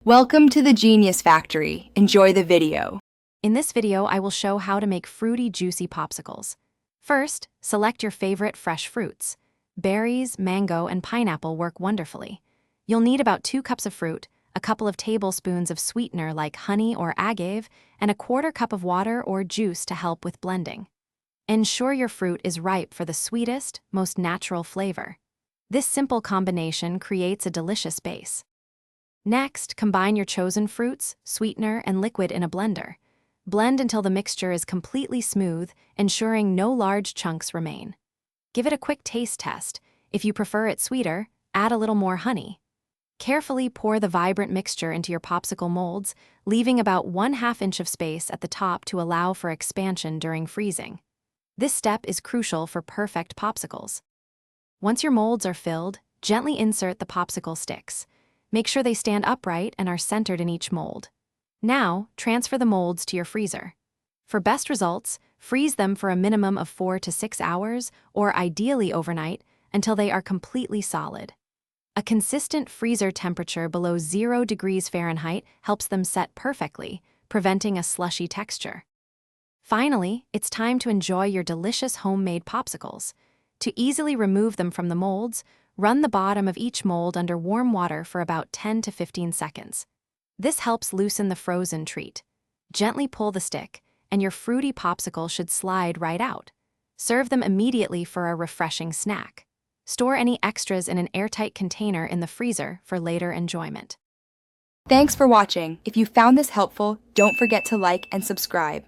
Welcome to the Genius Factory. Enjoy the video. In this video, I will show how to make fruity, juicy popsicles. First, select your favorite fresh fruits. Berries, mango, and pineapple work wonderfully. You'll need about 2 cups of fruit, a couple of tablespoons of sweetener like honey or agave, and a 1/4 cup of water or juice to help with blending. Ensure your fruit is ripe for the sweetest, most natural flavor. This simple combination creates a delicious base. Next, combine your chosen fruits, sweetener, and liquid in a blender. Blend until the mixture is completely smooth, ensuring no large chunks remain. Give it a quick taste test. If you prefer it sweeter, add a little more honey. Carefully pour the vibrant mixture into your popsicle molds, leaving about 1/2 inch of space at the top to allow for expansion during freezing. This step is crucial for perfect popsicles. Once your molds are filled, gently insert the popsicle sticks. Make sure they stand upright and are centered in each mold. Now, transfer the molds to your freezer. For best results, freeze them for a minimum of 4 to 6 hours, or ideally overnight, until they are completely solid. A consistent freezer temperature below 0 degrees Fahrenheit helps them set perfectly, preventing a slushy texture. Finally, it's time to enjoy your delicious homemade popsicles. To easily remove them from the molds, run the bottom of each mold under warm water for about 10 to 15 seconds. This helps loosen the frozen treat. Gently pull the stick, and your fruity popsicle should slide right out. Serve them immediately for a refreshing snack. Store any extras in an airtight container in the freezer for later enjoyment. Thanks for watching. If you found this helpful, don't forget to like and subscribe.